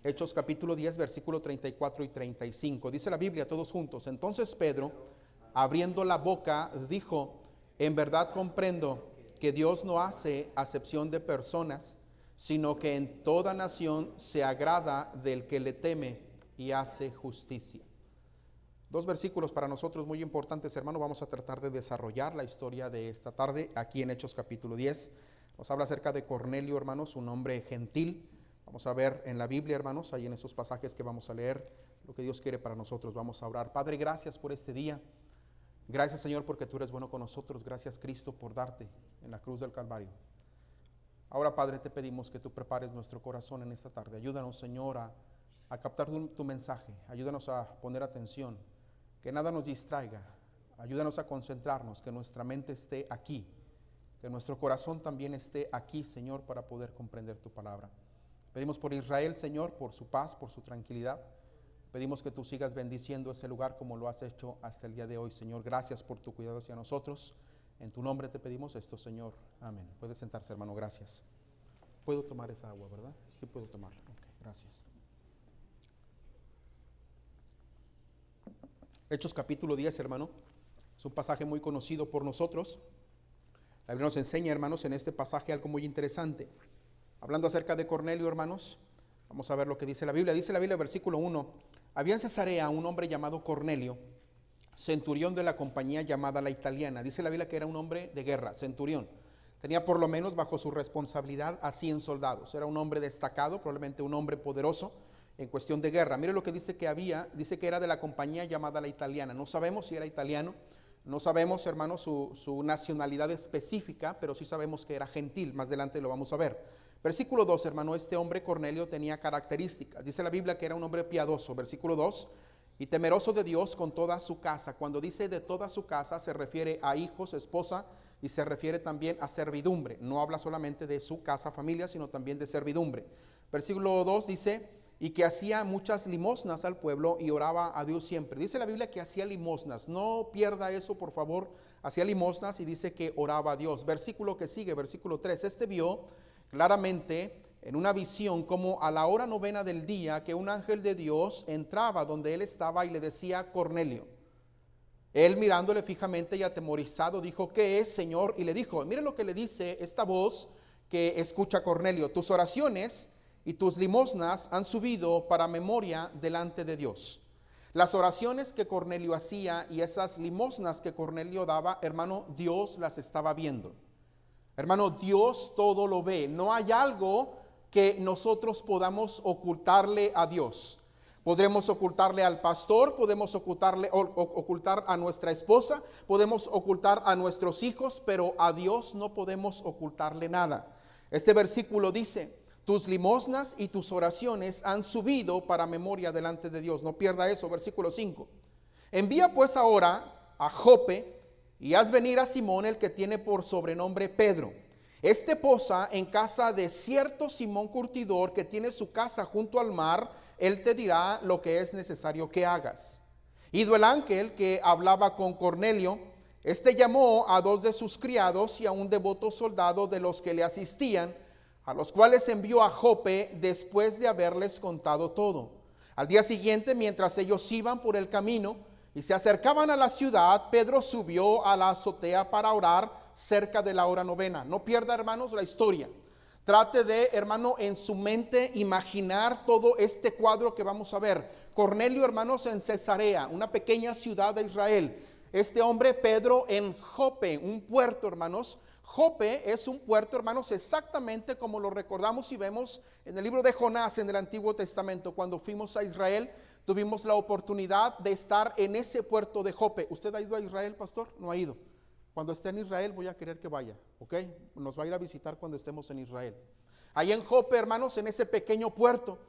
Hechos capítulo 10, versículo 34 y 35. Dice la Biblia todos juntos: entonces Pedro, abriendo la boca, dijo: en verdad comprendo que Dios no hace acepción de personas, sino que en toda nación se agrada del que le teme y hace justicia. Dos versículos para nosotros muy importantes, hermano. Vamos a tratar de desarrollar la historia de esta tarde aquí en Hechos capítulo 10. Nos habla acerca de Cornelio, hermanos, un hombre gentil. Vamos a ver en la Biblia, hermanos, ahí en esos pasajes que vamos a leer, lo que Dios quiere para nosotros. Vamos a orar. Padre, gracias por este día. Gracias, Señor, porque tú eres bueno con nosotros. Gracias, Cristo, por darte en la cruz del Calvario. Ahora, Padre, te pedimos que tú prepares nuestro corazón en esta tarde. Ayúdanos, Señor, a captar tu mensaje. Ayúdanos a poner atención, que nada nos distraiga. Ayúdanos a concentrarnos, que nuestra mente esté aquí, que nuestro corazón también esté aquí, Señor, para poder comprender tu palabra. Pedimos por Israel, Señor, por su paz, por su tranquilidad. Pedimos que tú sigas bendiciendo ese lugar como lo has hecho hasta el día de hoy, Señor. Gracias por tu cuidado hacia nosotros. En tu nombre te pedimos esto, Señor. Amén. Puede sentarse, hermano. Gracias. Puedo tomar esa agua, ¿verdad? Sí puedo tomarla. Ok, gracias. Hechos capítulo 10, hermano. Es un pasaje muy conocido por nosotros. La Biblia nos enseña, hermanos, en este pasaje algo muy interesante. Hablando acerca de Cornelio, hermanos, vamos a ver lo que dice la Biblia. Dice la Biblia, versículo 1. Había en Cesarea un hombre llamado Cornelio, centurión de la compañía llamada La Italiana. Dice la Biblia que era un hombre de guerra, centurión. Tenía por lo menos bajo su responsabilidad a 100 soldados. Era un hombre destacado, probablemente un hombre poderoso en cuestión de guerra. Mire lo que dice que había. Dice que era de la compañía llamada La Italiana. No sabemos si era italiano. No sabemos, hermano, su nacionalidad específica, pero sí sabemos que era gentil. Más adelante lo vamos a ver. Versículo 2, hermano, este hombre Cornelio tenía características. Dice la Biblia que era un hombre piadoso. Versículo 2, y temeroso de Dios con toda su casa. Cuando dice de toda su casa, se refiere a hijos, esposa, y se refiere también a servidumbre. No habla solamente de su casa, familia, sino también de servidumbre. Versículo 2 dice, y que hacía muchas limosnas al pueblo y oraba a Dios siempre. Dice la Biblia que hacía limosnas. No pierda eso, por favor. Hacía limosnas y dice que oraba a Dios. Versículo que sigue, versículo 3. Este vio claramente en una visión como a la hora novena del día que un ángel de Dios entraba donde él estaba y le decía: Cornelio. Él, mirándole fijamente y atemorizado, dijo: ¿qué es, Señor? Y le dijo, mire lo que le dice esta voz que escucha Cornelio: tus oraciones y tus limosnas han subido para memoria delante de Dios. Las oraciones que Cornelio hacía y esas limosnas que Cornelio daba, hermano, Dios las estaba viendo. Hermano, Dios todo lo ve. No hay algo que nosotros podamos ocultarle a Dios. Podremos ocultarle al pastor, podemos ocultar a nuestra esposa, podemos ocultar a nuestros hijos, pero a Dios no podemos ocultarle nada. Este versículo dice: tus limosnas y tus oraciones han subido para memoria delante de Dios. No pierda eso. Versículo 5. Envía pues ahora a Jope y haz venir a Simón, el que tiene por sobrenombre Pedro. Este posa en casa de cierto Simón curtidor, que tiene su casa junto al mar. Él te dirá lo que es necesario que hagas. Ido el ángel que hablaba con Cornelio, este llamó a 2 de sus criados y a un devoto soldado de los que le asistían, a los cuales envió a Jope después de haberles contado todo. Al día siguiente, mientras ellos iban por el camino y se acercaban a la ciudad, Pedro subió a la azotea para orar cerca de la hora novena. No pierda, hermanos, la historia. Trate de, hermano, en su mente imaginar todo este cuadro que vamos a ver. Cornelio, hermanos, en Cesarea, una pequeña ciudad de Israel. Este hombre, Pedro, en Jope, un puerto, hermanos. Jope es un puerto, hermanos, exactamente como lo recordamos y vemos en el libro de Jonás en el Antiguo Testamento. Cuando fuimos a Israel, tuvimos la oportunidad de estar en ese puerto de Jope. ¿Usted ha ido a Israel, pastor? No ha ido. Cuando esté en Israel voy a querer que vaya, ¿ok? Nos va a ir a visitar cuando estemos en Israel. Ahí en Jope, hermanos, en ese pequeño puerto,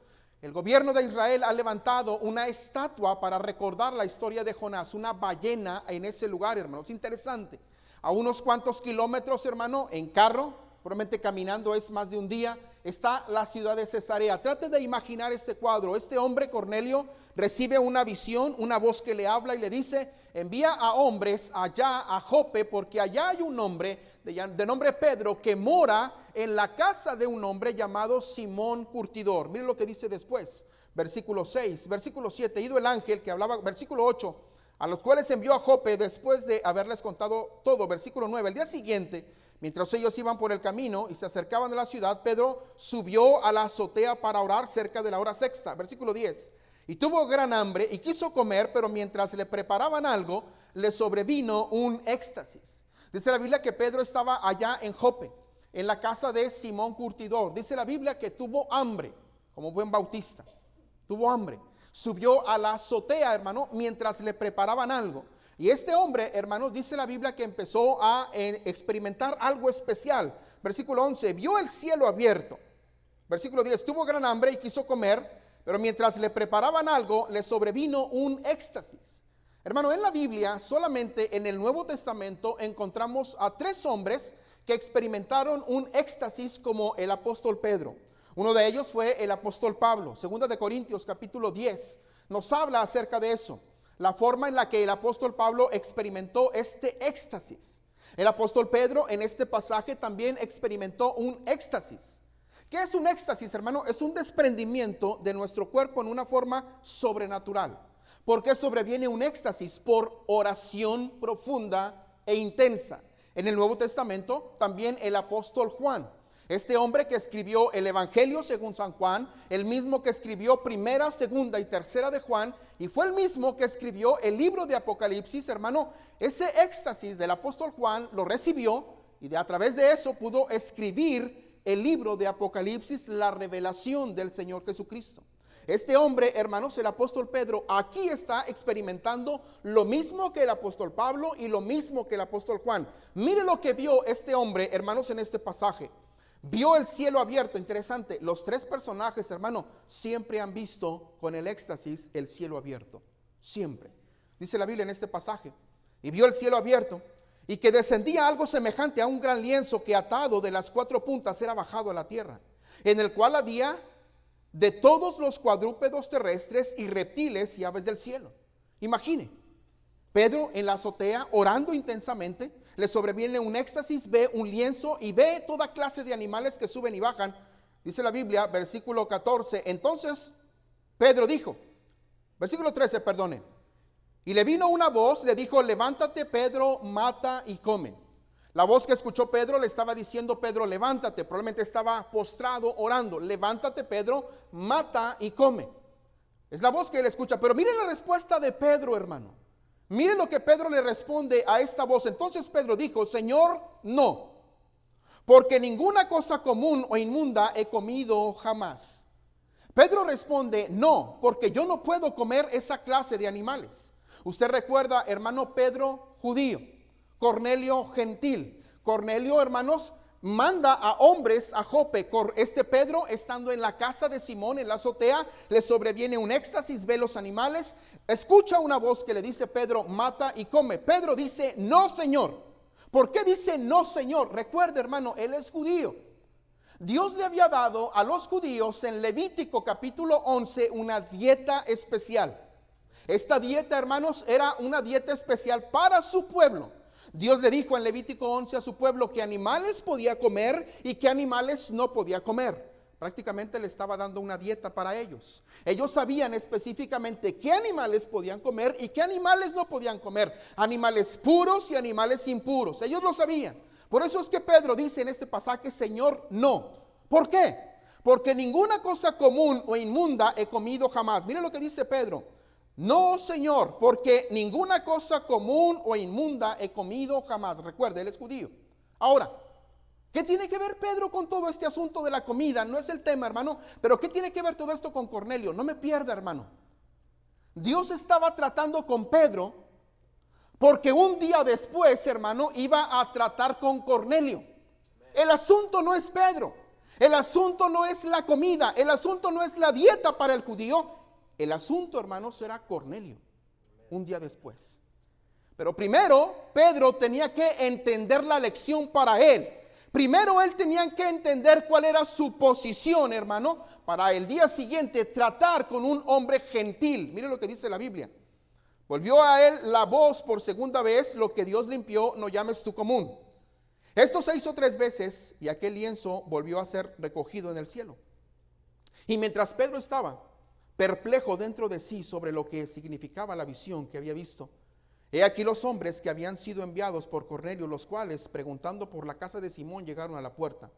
el gobierno de Israel ha levantado una estatua para recordar la historia de Jonás, una ballena en ese lugar, hermanos. Interesante. A unos cuantos kilómetros, hermano, en carro, probablemente caminando es más de un día, está la ciudad de Cesarea. Trate de imaginar este cuadro. Este hombre, Cornelio, recibe una visión, una voz que le habla y le dice: envía a hombres allá a Jope, porque allá hay un hombre de nombre Pedro que mora en la casa de un hombre llamado Simón Curtidor. Mire lo que dice después, versículo 6, versículo 7, ido el ángel que hablaba, versículo 8, a los cuales envió a Jope después de haberles contado todo. Versículo 9, el día siguiente, mientras ellos iban por el camino y se acercaban a la ciudad, Pedro subió a la azotea para orar cerca de la hora sexta. Versículo 10, y tuvo gran hambre y quiso comer, pero mientras le preparaban algo, le sobrevino un éxtasis. Dice la Biblia que Pedro estaba allá en Jope, en la casa de Simón Curtidor. Dice la Biblia que tuvo hambre, como buen bautista, tuvo hambre. Subió a la azotea, hermano, mientras le preparaban algo. Y este hombre, hermanos, dice la Biblia que empezó a experimentar algo especial. Versículo 11, vio el cielo abierto. Versículo 10, tuvo gran hambre y quiso comer, pero mientras le preparaban algo, le sobrevino un éxtasis. Hermano, en la Biblia, solamente en el Nuevo Testamento, encontramos a 3 hombres que experimentaron un éxtasis como el apóstol Pedro. Uno de ellos fue el apóstol Pablo. Segunda de Corintios capítulo 10 nos habla acerca de eso, la forma en la que el apóstol Pablo experimentó este éxtasis. El apóstol Pedro en este pasaje también experimentó un éxtasis. ¿Qué es un éxtasis, hermano? Es un desprendimiento de nuestro cuerpo en una forma sobrenatural. ¿Por qué sobreviene un éxtasis? Por oración profunda e intensa. En el Nuevo Testamento también el apóstol Juan, este hombre que escribió el Evangelio según San Juan, el mismo que escribió primera, segunda y tercera de Juan, y fue el mismo que escribió el libro de Apocalipsis, hermano. Ese éxtasis del apóstol Juan lo recibió y a través de eso pudo escribir el libro de Apocalipsis, la revelación del Señor Jesucristo. Este hombre, hermanos, el apóstol Pedro, aquí está experimentando lo mismo que el apóstol Pablo y lo mismo que el apóstol Juan. Mire lo que vio este hombre, hermanos, en este pasaje. Vio el cielo abierto. Interesante, los 3 personajes, hermano, siempre han visto con el éxtasis el cielo abierto. Siempre. Dice la Biblia en este pasaje: y vio el cielo abierto, y que descendía algo semejante a un gran lienzo que atado de las 4 puntas era bajado a la tierra, en el cual había de todos los cuadrúpedos terrestres y reptiles y aves del cielo. Imagine, Pedro en la azotea orando intensamente, le sobreviene un éxtasis, ve un lienzo y ve toda clase de animales que suben y bajan. Dice la Biblia, versículo 14, entonces Pedro dijo, versículo 13, perdone, y le vino una voz, le dijo: levántate, Pedro, mata y come. La voz que escuchó Pedro le estaba diciendo: Pedro, levántate. Probablemente estaba postrado orando. Levántate, Pedro, mata y come. Es la voz que él escucha. Pero miren la respuesta de Pedro, hermano. Miren lo que Pedro le responde a esta voz. Entonces Pedro dijo: Señor, no, porque ninguna cosa común o inmunda he comido jamás. Pedro responde: no, porque yo no puedo comer esa clase de animales. Usted recuerda, hermano, Pedro judío, Cornelio gentil. Cornelio, hermanos, manda a hombres a Jope. Este Pedro, estando en la casa de Simón, en la azotea, le sobreviene un éxtasis, ve los animales, escucha una voz que le dice: Pedro, mata y come. Pedro dice: no, Señor. ¿Por qué dice no, Señor? Recuerde, hermano, él es judío. Dios le había dado a los judíos en Levítico capítulo 11 una dieta especial. Esta dieta, hermanos, era una dieta especial para su pueblo. Dios le dijo en Levítico 11 a su pueblo qué animales podía comer y qué animales no podía comer. Prácticamente le estaba dando una dieta para ellos. Ellos sabían específicamente qué animales podían comer y qué animales no podían comer. Animales puros y animales impuros. Ellos lo sabían. Por eso es que Pedro dice en este pasaje: Señor, no. ¿Por qué? Porque ninguna cosa común o inmunda he comido jamás. Mire lo que dice Pedro: no, Señor, porque ninguna cosa común o inmunda he comido jamás. Recuerde, él es judío. Ahora, ¿qué tiene que ver Pedro con todo este asunto de la comida? No es el tema, hermano, pero ¿qué tiene que ver todo esto con Cornelio? No me pierda, hermano. Dios estaba tratando con Pedro porque un día después, hermano, iba a tratar con Cornelio. El asunto no es Pedro, el asunto no es la comida, el asunto no es la dieta para el judío. El asunto, hermanos, será Cornelio un día después. Pero primero Pedro tenía que entender la lección para él. Primero él tenía que entender cuál era su posición, hermano, para el día siguiente tratar con un hombre gentil. Mire lo que dice la Biblia. Volvió a él la voz por segunda vez: lo que Dios limpió, no llames tú común. Esto se hizo 3 veces y aquel lienzo volvió a ser recogido en el cielo. Y mientras Pedro estaba perplejo dentro de sí sobre lo que significaba la visión que había visto, he aquí los hombres que habían sido enviados por Cornelio, los cuales, preguntando por la casa de Simón, llegaron a la puerta.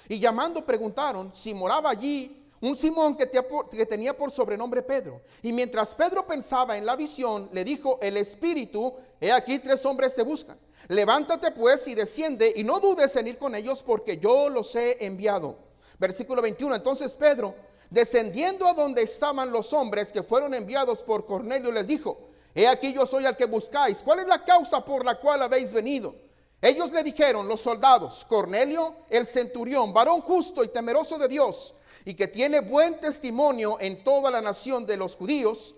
Y llamando preguntaron si moraba allí un Simón que tenía por sobrenombre Pedro. Y mientras Pedro pensaba en la visión, le dijo el Espíritu: he aquí 3 hombres te buscan. Levántate pues y desciende, y no dudes en ir con ellos, porque yo los he enviado. Versículo 21. Entonces Pedro, descendiendo a donde estaban los hombres que fueron enviados por Cornelio, les dijo: he aquí yo soy al que buscáis. ¿Cuál es la causa por la cual habéis venido? Ellos le dijeron, los soldados: Cornelio el centurión, varón justo y temeroso de Dios, y que tiene buen testimonio en toda la nación de los judíos,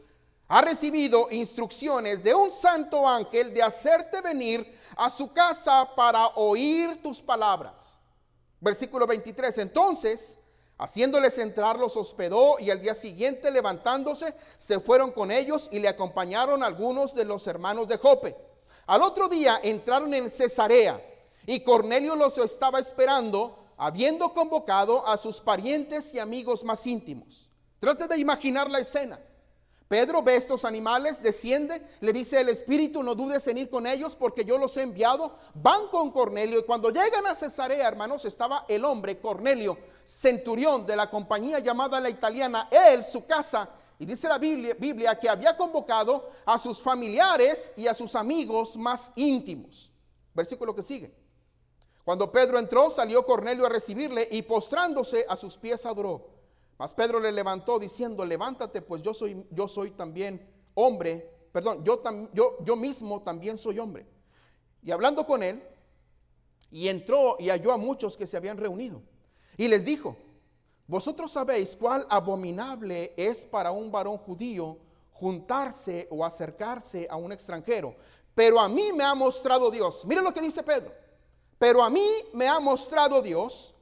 ha recibido instrucciones de un santo ángel de hacerte venir a su casa para oír tus palabras. Versículo 23. Entonces, haciéndoles entrar, los hospedó, y al día siguiente, levantándose, se fueron con ellos y le acompañaron algunos de los hermanos de Jope. Al otro día entraron en Cesarea, y Cornelio los estaba esperando, habiendo convocado a sus parientes y amigos más íntimos. Trate de imaginar la escena. Pedro ve estos animales, desciende, le dice el Espíritu: no dudes en ir con ellos, porque yo los he enviado. Van con Cornelio, y cuando llegan a Cesarea, hermanos, estaba el hombre Cornelio, centurión de la compañía llamada la italiana, él, su casa. Y dice la Biblia que había convocado a sus familiares y a sus amigos más íntimos. Versículo que sigue. Cuando Pedro entró, salió Cornelio a recibirle, y postrándose a sus pies adoró. Mas Pedro le levantó diciendo: levántate, pues yo soy también hombre. Perdón, yo mismo también soy hombre. Y hablando con él, y entró y halló a muchos que se habían reunido. Y les dijo: vosotros sabéis cuál abominable es para un varón judío juntarse o acercarse a un extranjero. Pero a mí me ha mostrado Dios. Miren lo que dice Pedro. Pero a mí me ha mostrado Dios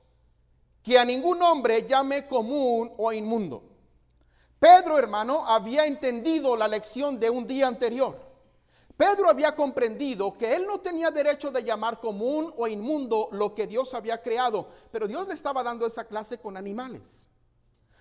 que a ningún hombre llame común o inmundo. Pedro, hermano, había entendido la lección de un día anterior. Pedro había comprendido que él no tenía derecho de llamar común o inmundo lo que Dios había creado, pero Dios le estaba dando esa clase con animales.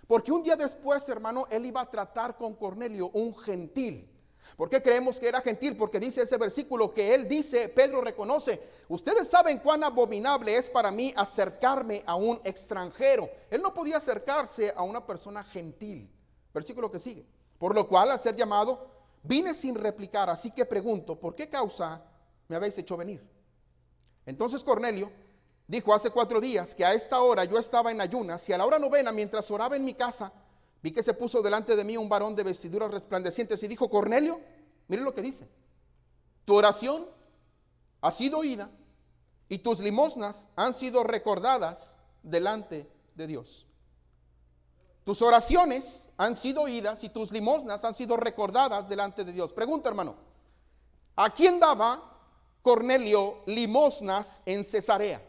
Porque un día después, hermano, él iba a tratar con Cornelio, un gentil. ¿Por qué creemos que era gentil? Porque dice ese versículo que él dice, Pedro reconoce: ustedes saben cuán abominable es para mí acercarme a un extranjero. Él no podía acercarse a una persona gentil. Versículo que sigue. Por lo cual, al ser llamado, vine sin replicar, así que pregunto: ¿por qué causa me habéis hecho venir? Entonces Cornelio dijo: hace 4 días que a esta hora yo estaba en ayunas, y a la hora novena, mientras oraba en mi casa, vi que se puso delante de mí un varón de vestiduras resplandecientes y dijo: Cornelio, mire lo que dice: tu oración ha sido oída y tus limosnas han sido recordadas delante de Dios. Tus oraciones han sido oídas y tus limosnas han sido recordadas delante de Dios. Pregunta, hermano: ¿a quién daba Cornelio limosnas en Cesarea?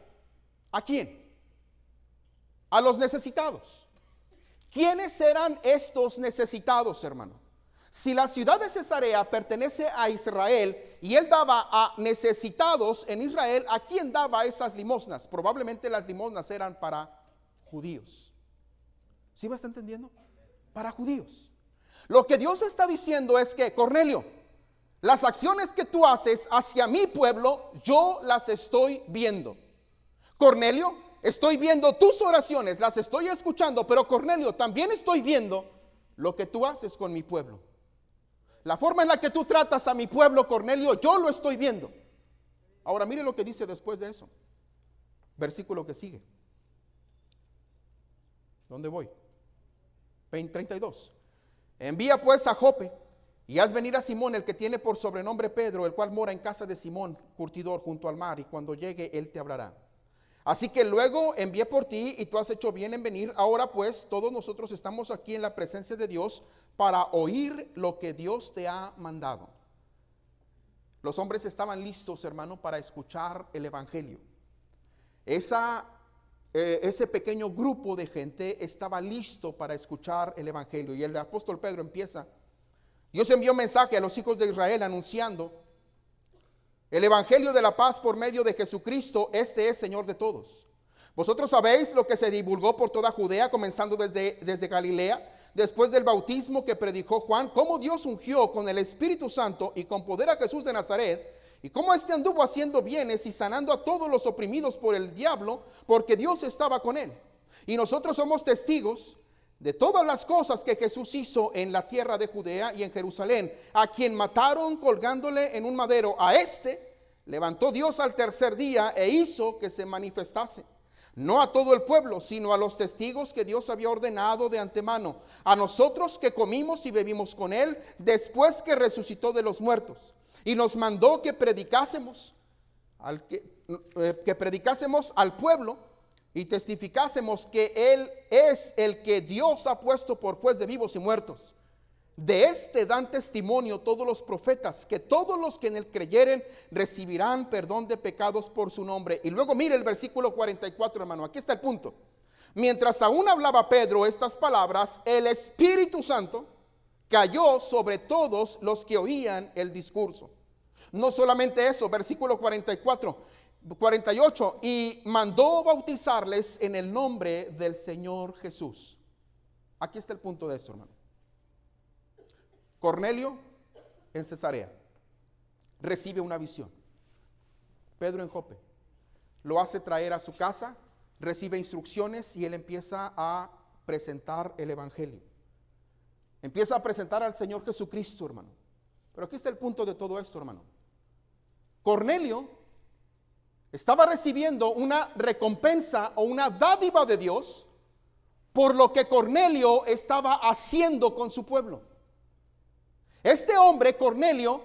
¿A quién? A los necesitados. ¿Quiénes eran estos necesitados, hermano? Si la ciudad de Cesarea pertenece a Israel y él daba a necesitados en Israel, ¿a quién daba esas limosnas? Probablemente las limosnas eran para judíos. ¿Sí me está entendiendo? Para judíos. Lo que Dios está diciendo es que, Cornelio, las acciones que tú haces hacia mi pueblo, yo las estoy viendo. Cornelio, estoy viendo tus oraciones, las estoy escuchando, pero Cornelio, también estoy viendo lo que tú haces con mi pueblo. La forma en la que tú tratas a mi pueblo, Cornelio, yo lo estoy viendo. Ahora mire lo que dice después de eso. Versículo que sigue. ¿Dónde voy? 32. Envía pues a Jope y haz venir a Simón, el que tiene por sobrenombre Pedro, el cual mora en casa de Simón, curtidor, junto al mar, y cuando llegue él te hablará. Así que luego envié por ti y tú has hecho bien en venir. Ahora pues todos nosotros estamos aquí en la presencia de Dios para oír lo que Dios te ha mandado. Los hombres estaban listos, hermano, para escuchar el evangelio. ese pequeño grupo de gente estaba listo para escuchar el evangelio. Y el apóstol Pedro empieza: Dios envió mensaje a los hijos de Israel anunciando el evangelio de la paz por medio de Jesucristo. Este es Señor de todos. Vosotros sabéis lo que se divulgó por toda Judea, comenzando desde Galilea, después del bautismo que predicó Juan, cómo Dios ungió con el Espíritu Santo y con poder a Jesús de Nazaret, y cómo éste anduvo haciendo bienes y sanando a todos los oprimidos por el diablo, porque Dios estaba con él. Y nosotros somos testigos de todas las cosas que Jesús hizo en la tierra de Judea y en Jerusalén, a quien mataron colgándole en un madero. A este levantó Dios al tercer día e hizo que se manifestase, no a todo el pueblo, sino a los testigos que Dios había ordenado de antemano, a nosotros que comimos y bebimos con él después que resucitó de los muertos. Y nos mandó que predicásemos al pueblo y testificásemos que él es el que Dios ha puesto por juez de vivos y muertos. De este dan testimonio todos los profetas, que todos los que en él creyeren recibirán perdón de pecados por su nombre. Y luego mire el versículo 44, hermano, aquí está el punto. Mientras aún hablaba Pedro estas palabras, el Espíritu Santo cayó sobre todos los que oían el discurso. No solamente eso, versículo 48, y mandó bautizarles en el nombre del Señor Jesús. Aquí está el punto de esto, hermano. Cornelio en Cesarea recibe una visión. Pedro en Jope lo hace traer a su casa, recibe instrucciones y él empieza a presentar el evangelio. Empieza a presentar al Señor Jesucristo, hermano. Pero aquí está el punto de todo esto, hermano. Cornelio estaba recibiendo una recompensa o una dádiva de Dios por lo que Cornelio estaba haciendo con su pueblo. Este hombre, Cornelio,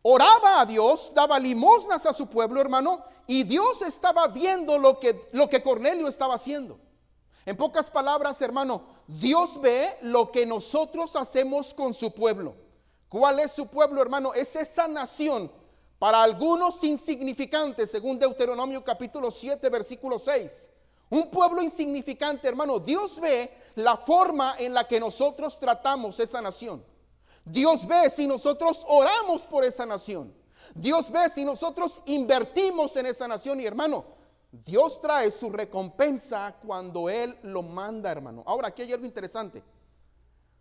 oraba a Dios, daba limosnas a su pueblo, hermano, y Dios estaba viendo lo que Cornelio estaba haciendo. En pocas palabras, hermano, Dios ve lo que nosotros hacemos con su pueblo. ¿Cuál es su pueblo, hermano? Es esa nación, para algunos insignificante, según Deuteronomio capítulo 7, versículo 6. Un pueblo insignificante, hermano. Dios ve la forma en la que nosotros tratamos esa nación. Dios ve si nosotros oramos por esa nación. Dios ve si nosotros invertimos en esa nación. Y hermano, Dios trae su recompensa cuando Él lo manda, hermano. Ahora, aquí hay algo interesante.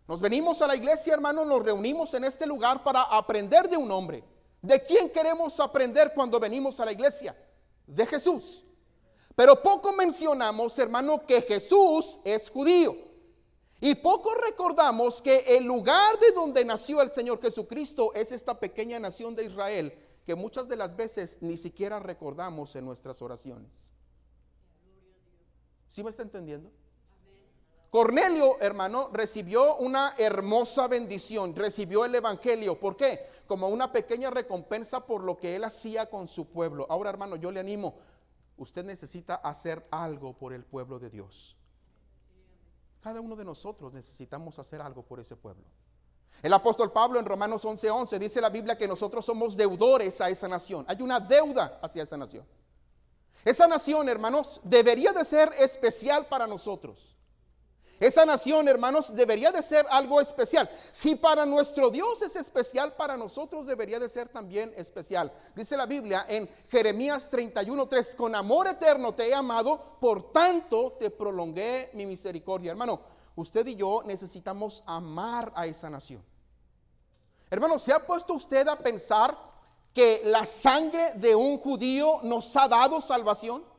Nos venimos a la iglesia, hermano, nos reunimos en este lugar para aprender de un hombre. ¿De quién queremos aprender cuando venimos a la iglesia? De Jesús. Pero poco mencionamos, hermano, que Jesús es judío. Y poco recordamos que el lugar de donde nació el Señor Jesucristo es esta pequeña nación de Israel, que muchas de las veces ni siquiera recordamos en nuestras oraciones. ¿Sí me está entendiendo? Cornelio, hermano, recibió una hermosa bendición, recibió el evangelio. ¿Por qué? Como una pequeña recompensa por lo que él hacía con su pueblo. Ahora, hermano, yo le animo, usted necesita hacer algo por el pueblo de Dios. Cada uno de nosotros necesitamos hacer algo por ese pueblo. El apóstol Pablo en Romanos 11:11 dice la Biblia que nosotros somos deudores a esa nación. Hay una deuda hacia esa nación. Esa nación, hermanos, debería de ser especial para nosotros. Esa nación, hermanos, debería de ser algo especial. Si para nuestro Dios es especial, para nosotros debería de ser también especial. Dice la Biblia en Jeremías 31:3, con amor eterno te he amado, por tanto te prolongué mi misericordia. Hermano, usted y yo necesitamos amar a esa nación. Hermano, ¿se ha puesto usted a pensar que la sangre de un judío nos ha dado salvación?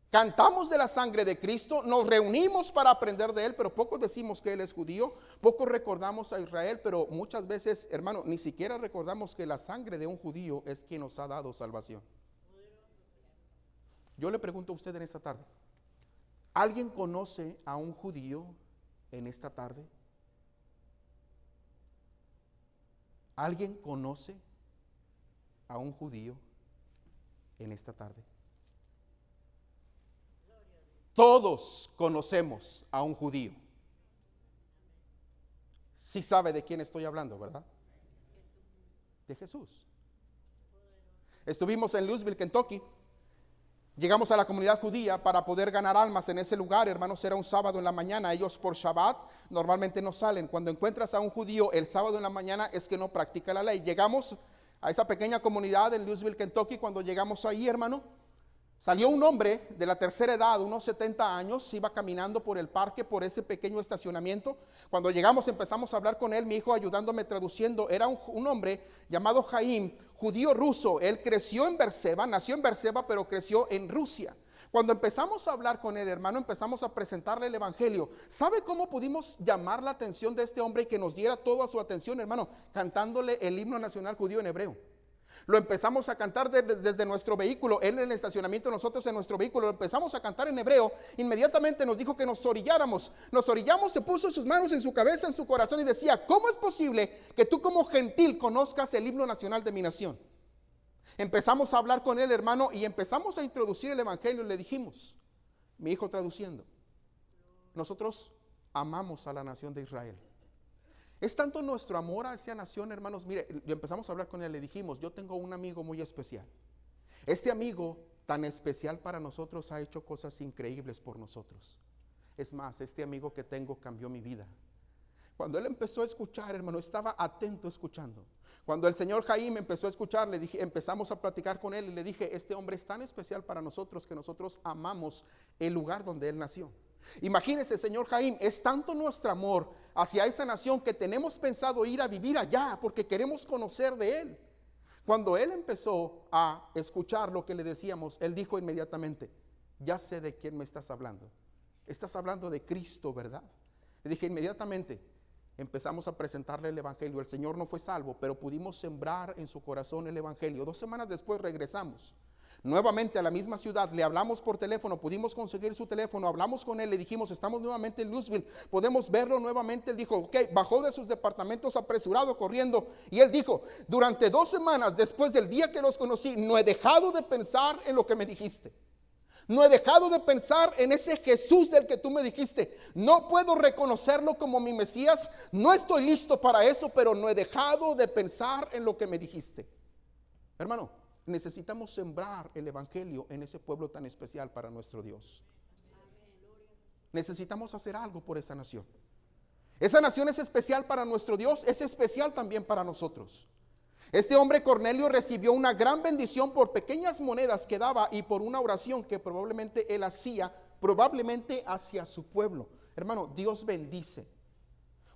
Cantamos de la sangre de Cristo, nos reunimos para aprender de Él, pero pocos decimos que Él es judío, pocos recordamos a Israel, pero muchas veces, hermano, ni siquiera recordamos que la sangre de un judío es quien nos ha dado salvación. Yo le pregunto a usted en esta tarde, ¿alguien conoce a un judío en esta tarde? ¿Alguien conoce a un judío en esta tarde? Todos conocemos a un judío. Sí sabe de quién estoy hablando, ¿verdad? De Jesús. Estuvimos en Louisville, Kentucky. Llegamos a la comunidad judía para poder ganar almas en ese lugar, hermanos. Era un sábado en la mañana. Ellos por Shabbat normalmente no salen. Cuando encuentras a un judío el sábado en la mañana es que no practica la ley. Llegamos a esa pequeña comunidad en Louisville, Kentucky. Cuando llegamos ahí, hermano, salió un hombre de la tercera edad, unos 70 años, iba caminando por el parque, por ese pequeño estacionamiento. Cuando llegamos empezamos a hablar con él, mi hijo ayudándome traduciendo. Era un hombre llamado Jaim, judío ruso. Él creció en Berseba, nació en Berseba, pero creció en Rusia. Cuando empezamos a hablar con él, hermano, empezamos a presentarle el evangelio. ¿Sabe cómo pudimos llamar la atención de este hombre y que nos diera toda su atención, hermano? Cantándole el himno nacional judío en hebreo. Lo empezamos a cantar desde nuestro vehículo, él en el estacionamiento, nosotros en nuestro vehículo, lo empezamos a cantar en hebreo. Inmediatamente nos dijo que nos orilláramos. Nos orillamos, se puso sus manos en su cabeza, en su corazón y decía: ¿cómo es posible que tú como gentil conozcas el himno nacional de mi nación? Empezamos a hablar con él, hermano, y empezamos a introducir el evangelio. Le dijimos, mi hijo traduciendo: nosotros amamos a la nación de Israel. Es tanto nuestro amor a esa nación, hermanos. Mire, empezamos a hablar con él, le dijimos: yo tengo un amigo muy especial. Este amigo tan especial para nosotros ha hecho cosas increíbles por nosotros. Es más, este amigo que tengo cambió mi vida. Cuando él empezó a escuchar, hermano, estaba atento escuchando. Cuando el señor Jaime empezó a escuchar, empezamos a platicar con él y le dije: este hombre es tan especial para nosotros que nosotros amamos el lugar donde él nació. Imagínese, señor Jaime, es tanto nuestro amor hacia esa nación que tenemos pensado ir a vivir allá porque queremos conocer de él. Cuando él empezó a escuchar lo que le decíamos, él dijo inmediatamente: ya sé de quién me estás hablando. Estás hablando de Cristo, ¿verdad? Le dije inmediatamente, empezamos a presentarle el evangelio. El Señor no fue salvo, pero pudimos sembrar en su corazón el evangelio. 2 semanas después regresamos nuevamente a la misma ciudad, le hablamos por teléfono, pudimos conseguir su teléfono, hablamos con él, le dijimos: estamos nuevamente en Louisville, podemos verlo nuevamente. Él dijo: ok, bajó de sus departamentos apresurado, corriendo, y él dijo: durante 2 semanas después del día que los conocí, no he dejado de pensar en lo que me dijiste. No he dejado de pensar en ese Jesús del que tú me dijiste. No puedo reconocerlo como mi Mesías, no estoy listo para eso, pero no he dejado de pensar en lo que me dijiste. Hermano, necesitamos sembrar el evangelio en ese pueblo tan especial para nuestro Dios. Necesitamos hacer algo por esa nación. Esa nación es especial para nuestro Dios, es especial también para nosotros. Este hombre Cornelio recibió una gran bendición por pequeñas monedas que daba y por una oración que probablemente él hacía, probablemente hacia su pueblo. Hermano, Dios bendice.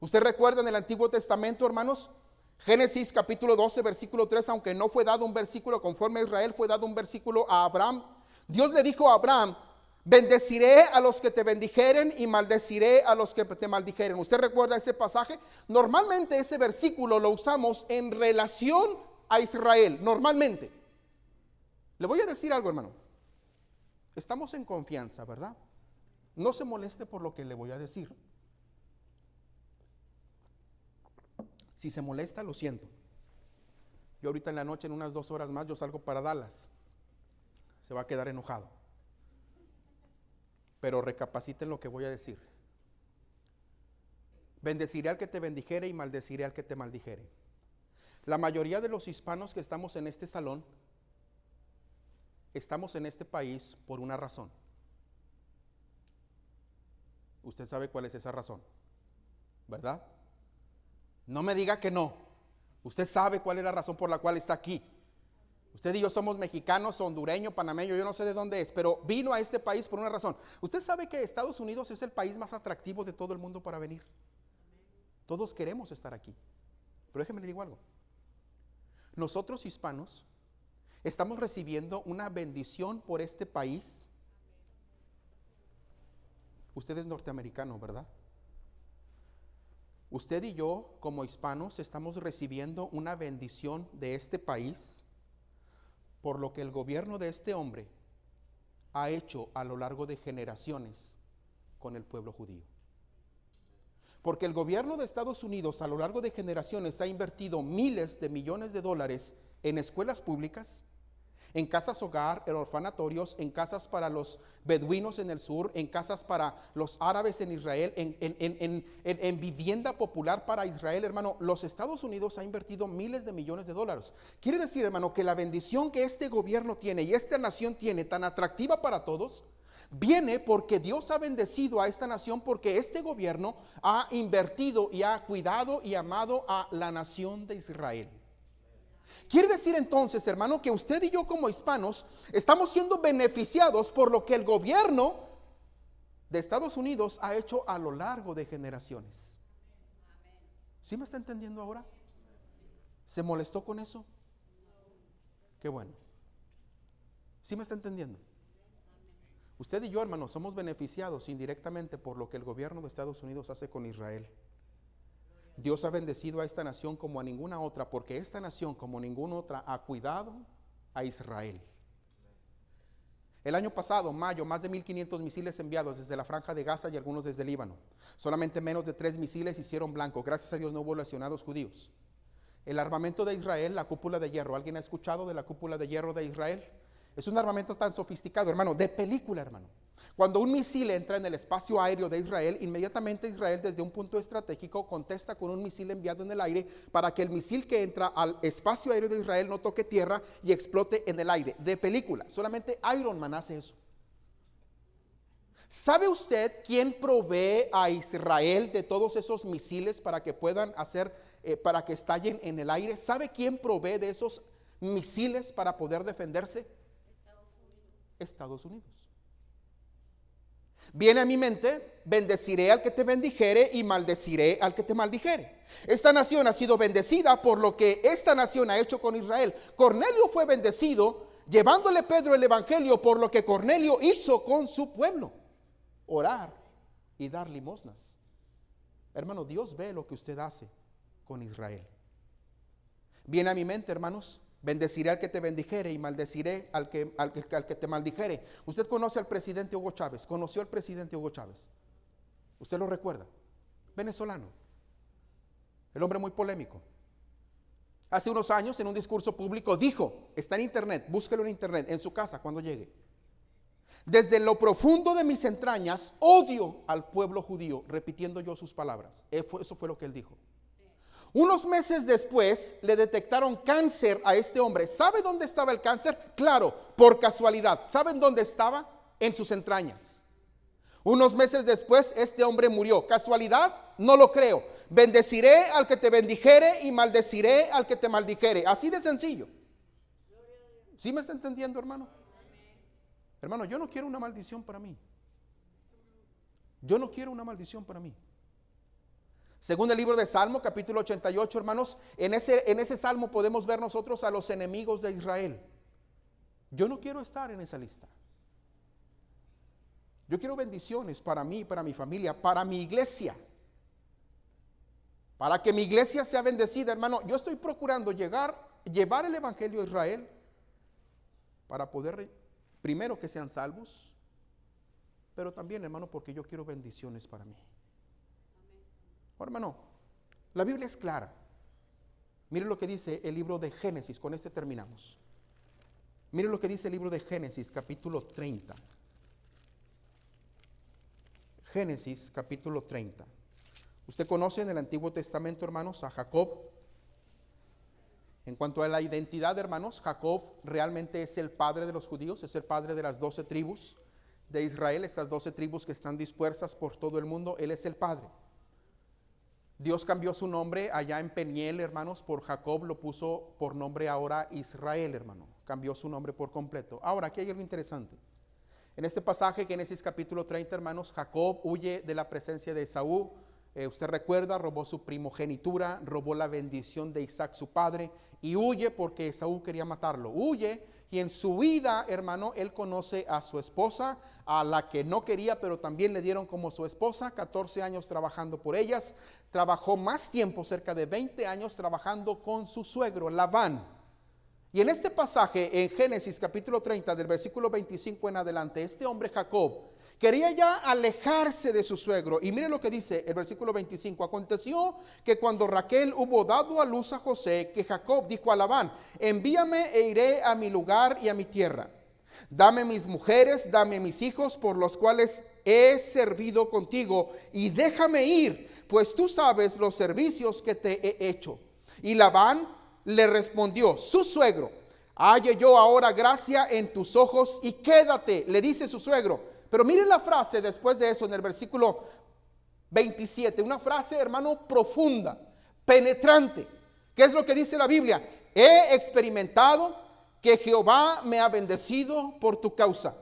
¿Usted recuerda en el Antiguo Testamento, hermanos? Génesis capítulo 12, versículo 3, aunque no fue dado un versículo conforme a Israel, fue dado un versículo a Abraham. Dios le dijo a Abraham: bendeciré a los que te bendijeren y maldeciré a los que te maldijeren. ¿Usted recuerda ese pasaje? Normalmente ese versículo lo usamos en relación a Israel, normalmente. Le voy a decir algo, hermano. Estamos en confianza, ¿verdad? No se moleste por lo que le voy a decir. Si se molesta, lo siento. Yo ahorita en la noche, en unas 2 horas más, yo salgo para Dallas. Se va a quedar enojado. Pero recapaciten lo que voy a decir. Bendeciré al que te bendijere y maldeciré al que te maldijere. La mayoría de los hispanos que estamos en este salón, estamos en este país por una razón. Usted sabe cuál es esa razón, ¿verdad? No me diga que no. Usted sabe cuál es la razón por la cual está aquí. Usted y yo somos mexicanos, hondureño, panameño, yo no sé de dónde es, pero vino a este país por una razón. Usted sabe que Estados Unidos es el país más atractivo de todo el mundo para venir. Todos queremos estar aquí. Pero déjeme le digo algo. Nosotros hispanos estamos recibiendo una bendición por este país. Usted es norteamericano, ¿verdad? Usted y yo, como hispanos, estamos recibiendo una bendición de este país por lo que el gobierno de este hombre ha hecho a lo largo de generaciones con el pueblo judío. Porque el gobierno de Estados Unidos a lo largo de generaciones ha invertido miles de millones de dólares en escuelas públicas, en casas hogar, en orfanatorios, en casas para los beduinos en el sur, en casas para los árabes en Israel, en vivienda popular para Israel, hermano. Los Estados Unidos ha invertido miles de millones de dólares. Quiere decir, hermano, que la bendición que este gobierno tiene y esta nación tiene, tan atractiva para todos, viene porque Dios ha bendecido a esta nación, porque este gobierno ha invertido y ha cuidado y amado a la nación de Israel. Quiere decir entonces, hermano, que usted y yo como hispanos estamos siendo beneficiados por lo que el gobierno de Estados Unidos ha hecho a lo largo de generaciones. ¿Sí me está entendiendo ahora? ¿Se molestó con eso? Qué bueno. ¿Sí me está entendiendo? Usted y yo, hermanos, somos beneficiados indirectamente por lo que el gobierno de Estados Unidos hace con Israel. Dios ha bendecido a esta nación como a ninguna otra, porque esta nación como ninguna otra ha cuidado a Israel. El año pasado, mayo, más de 1,500 misiles enviados desde la Franja de Gaza y algunos desde Líbano. Solamente menos de 3 misiles hicieron blanco. Gracias a Dios no hubo lesionados judíos. El armamento de Israel, la cúpula de hierro. ¿Alguien ha escuchado de la cúpula de hierro de Israel? Es un armamento tan sofisticado, hermano, de película, hermano. Cuando un misil entra en el espacio aéreo de Israel, inmediatamente Israel desde un punto estratégico contesta con un misil enviado en el aire para que el misil que entra al espacio aéreo de Israel no toque tierra y explote en el aire. De película. Solamente Iron Man hace eso. ¿Sabe usted quién provee a Israel de todos esos misiles para que puedan hacer, para que estallen en el aire? ¿Sabe quién provee de esos misiles para poder defenderse? Estados Unidos. Viene a mi mente: bendeciré al que te bendijere y maldeciré al que te maldijere. Esta nación ha sido bendecida por lo que esta nación ha hecho con Israel. Cornelio fue bendecido llevándole Pedro el evangelio por lo que Cornelio hizo con su pueblo: orar y dar limosnas. Hermano, Dios ve lo que usted hace con Israel. Viene a mi mente, hermanos: bendeciré al que te bendijere y maldeciré al que te maldijere. Usted conoce al presidente Hugo Chávez. Conoció al presidente Hugo Chávez. Usted lo recuerda. Venezolano. El hombre muy polémico. Hace unos años en un discurso público dijo, está en internet, búsquelo en internet, en su casa cuando llegue: desde lo profundo de mis entrañas odio al pueblo judío, repitiendo yo sus palabras. Eso fue lo que él dijo. Unos meses después le detectaron cáncer a este hombre. ¿Sabe dónde estaba el cáncer? Claro, por casualidad. ¿Saben dónde estaba? En sus entrañas. Unos meses después este hombre murió. ¿Casualidad? No lo creo. Bendeciré al que te bendijere y maldeciré al que te maldijere. Así de sencillo. ¿Sí me está entendiendo, hermano? Hermano, yo no quiero una maldición para mí. Yo no quiero una maldición para mí. Según el libro de Salmo, capítulo 88, hermanos, en ese salmo podemos ver nosotros a los enemigos de Israel. Yo no quiero estar en esa lista. Yo quiero bendiciones para mí, para mi familia, para mi iglesia. Para que mi iglesia sea bendecida, hermano. Yo estoy procurando llevar el evangelio a Israel para poder, primero, que sean salvos, pero también, hermano, porque yo quiero bendiciones para mí. Hermano, la Biblia es clara. Mire lo que dice el libro de Génesis. Con este terminamos. Mire lo que dice el libro de Génesis, capítulo 30. Génesis, capítulo 30. Usted conoce en el Antiguo Testamento, hermanos, a Jacob. En cuanto a la identidad, hermanos, Jacob realmente es el padre de los judíos, es el padre de las 12 tribus de Israel, estas 12 tribus que están dispersas por todo el mundo. Él es el padre. Dios cambió su nombre allá en Peniel, hermanos, por Jacob, lo puso por nombre ahora Israel, hermano. Cambió su nombre por completo. Ahora, aquí hay algo interesante. En este pasaje, Génesis capítulo 30, hermanos, Jacob huye de la presencia de Esaú. Usted recuerda, robó su primogenitura, robó la bendición de Isaac, su padre, y huye porque Esaú quería matarlo. Huye, y en su vida, hermano, él conoce a su esposa, a la que no quería, pero también le dieron como su esposa. 14 años trabajando por ellas. Trabajó más tiempo, cerca de 20 años, trabajando con su suegro, Labán. Y en este pasaje, en Génesis capítulo 30, del versículo 25 en adelante, este hombre Jacob, Quería ya alejarse de su suegro. Y mire lo que dice el versículo 25. Aconteció que cuando Raquel hubo dado a luz a José, que Jacob dijo a Labán: envíame e iré a mi lugar y a mi tierra. Dame mis mujeres, dame mis hijos, por los cuales he servido contigo, y déjame ir, pues tú sabes los servicios que te he hecho. Y Labán le respondió, su suegro: halle yo ahora gracia en tus ojos y quédate, le dice su suegro. Pero mire la frase después de eso en el versículo 27, una frase, hermano, profunda, penetrante. ¿Qué es lo que dice la Biblia? He experimentado que Jehová me ha bendecido por tu causa.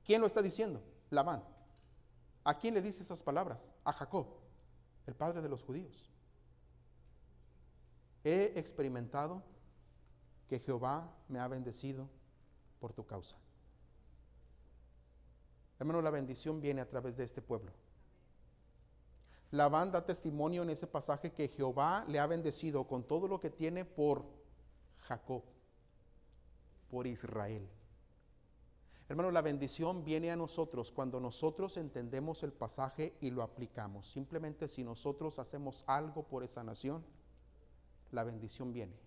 ¿Quién lo está diciendo? Labán. ¿A quién le dice esas palabras? A Jacob, el padre de los judíos. He experimentado que Jehová me ha bendecido por tu causa. Hermano, la bendición viene a través de este pueblo. Labán da testimonio en ese pasaje que Jehová le ha bendecido con todo lo que tiene por Jacob, por Israel. Hermano, la bendición viene a nosotros cuando nosotros entendemos el pasaje y lo aplicamos. Simplemente si nosotros hacemos algo por esa nación, la bendición viene.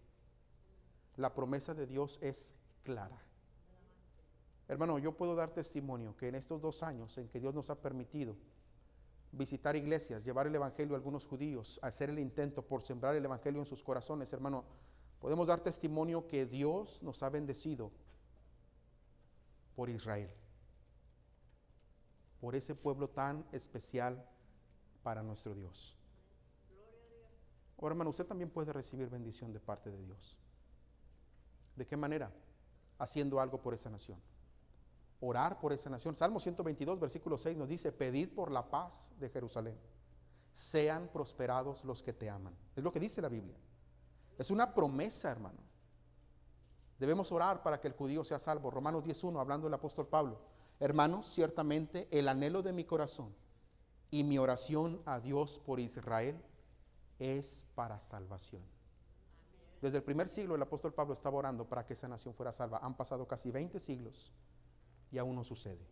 La promesa de Dios es clara. Hermano, yo puedo dar testimonio que en estos 2 años en que Dios nos ha permitido visitar iglesias, llevar el evangelio a algunos judíos, hacer el intento por sembrar el evangelio en sus corazones, hermano, podemos dar testimonio que Dios nos ha bendecido por Israel, por ese pueblo tan especial para nuestro Dios. Ahora, hermano, usted también puede recibir bendición de parte de Dios. ¿De qué manera? Haciendo algo por esa nación. Orar por esa nación. Salmo 122, versículo 6 nos dice: pedid por la paz de Jerusalén. Sean prosperados los que te aman. Es lo que dice la Biblia. Es una promesa, hermano. Debemos orar para que el judío sea salvo. Romanos 10:1, hablando el apóstol Pablo: hermanos, ciertamente el anhelo de mi corazón y mi oración a Dios por Israel es para salvación. Desde el primer siglo el apóstol Pablo estaba orando para que esa nación fuera salva. Han pasado casi 20 siglos y aún no sucede.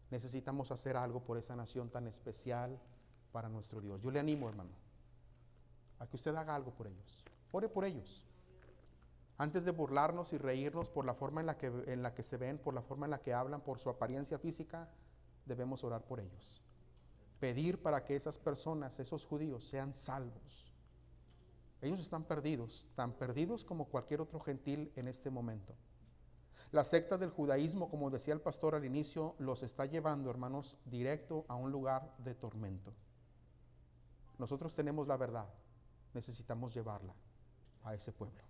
Necesitamos hacer algo por esa nación tan especial para nuestro Dios. Yo le animo, hermano, a que usted haga algo por ellos. Ore por ellos. Antes de burlarnos y reírnos por la forma en la que se ven, por la forma en la que hablan, por su apariencia física, debemos orar por ellos. Pedir para que esas personas, esos judíos, sean salvos. Ellos están perdidos, tan perdidos como cualquier otro gentil en este momento. La secta del judaísmo, como decía el pastor al inicio, los está llevando, hermanos, directo a un lugar de tormento. Nosotros tenemos la verdad, necesitamos llevarla a ese pueblo.